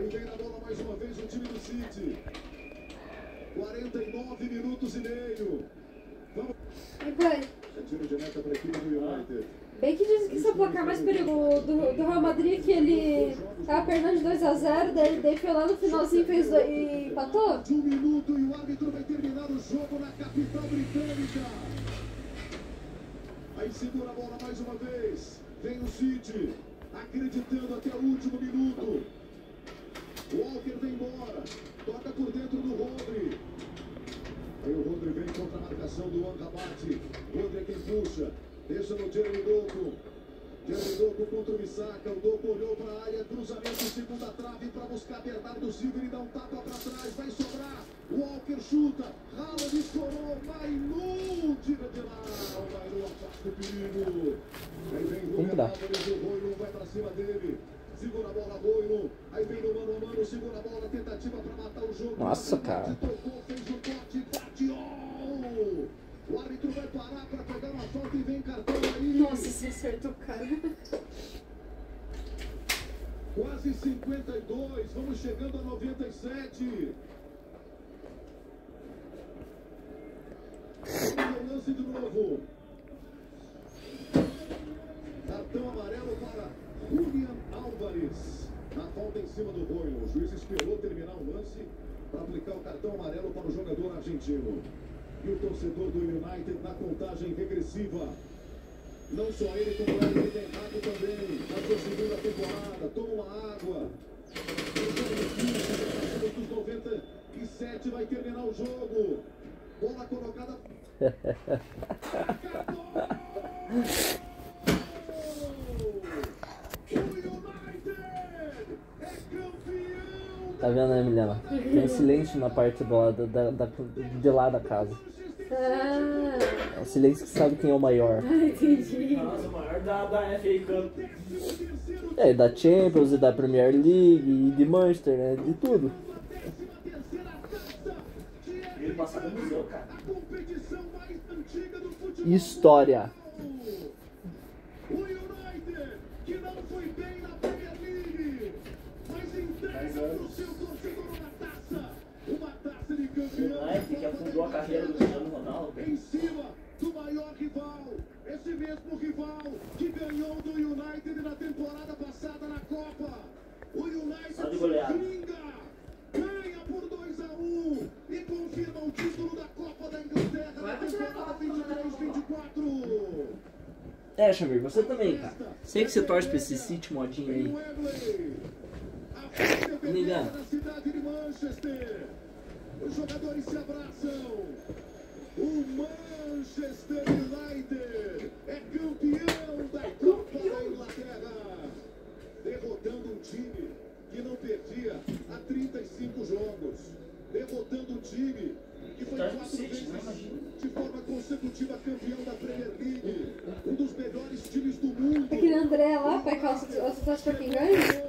Aí vem na bola mais uma vez o time do City. 49 minutos e meio. Vamos. Vai. É tiro de meta para a equipe do United. Bem que dizem que esse é o placar mais perigoso do Real Madrid, que ele tava perdendo de 2-0, daí foi lá no finalzinho fez e empatou. 1 minuto e o árbitro vai terminar o jogo na capital britânica. Aí segura a bola mais uma vez. Vem o City, acreditando até o último minuto. Walker vem embora, toca por dentro do Rodri. Aí o Rodri vem contra a marcação do Ancabat. Rodri é quem puxa, deixa no Jeremy Doku. Jeremy Doku contra o Misaka. O Doku olhou para a área, cruzamento, segunda trave para buscar Bernardo Silva. Ele dá um tapa para trás, vai sobrar. Walker chuta, Haaland escorou, Mainu tira de lá. O Mainu afasta o perigo. Aí vem o Julián Álvares, o Roino vai para cima dele. Segura a bola, Roino. Aí vem no mano a mano, segura a bola, tentativa para matar o jogo. Nossa, cara. Tocou, fez o corte, fatiou. O árbitro vai parar para pegar uma falta e vem cartão aí. Nossa, você acertou o cara. Quase 52, vamos chegando a 97. Vamos ao lance de novo. Cartão amarelo para Julián Álvares. Na falta em cima do Roino. O juiz esperou terminar o lance para aplicar o cartão amarelo para o jogador argentino. E o torcedor do United na contagem regressiva. Não só ele, como ele tem Ten também. Na sua segunda temporada, toma uma água. Nos 97 vai terminar o jogo. Bola colocada. Tá vendo, né, Milena? Tem silêncio na parte do lado de lá da casa. É o silêncio que sabe quem é o maior. Entendi. Nossa, o maior da FA Cup. É, da Champions e da Premier League e de Manchester, né? De tudo. Ele passava no museu, cara. História. O United, que não foi bem na Premier League, mas entrega pro seu torcedor uma taça de campeão. O United que afundou a carreira do Cristiano Ronaldo. Em cima do maior rival, esse mesmo rival que ganhou do United na temporada passada na Copa. O United Só de goleada. Ganha por 2-1 e confirma o título da Copa da Inglaterra na temporada 23-24. É, Xamir, você também, cara. Sei que você torce pra esse City modinho aí. Ligando. Na cidade de Manchester, os jogadores se abraçam. O Manchester United é campeão da Copa da Inglaterra, derrotando um time que não perdia há 35 jogos, derrotando um time que foi 4 vezes de forma consecutiva campeão da Premier League, um dos melhores times do mundo. Aquele André lá, vai calçar pra quem ganha?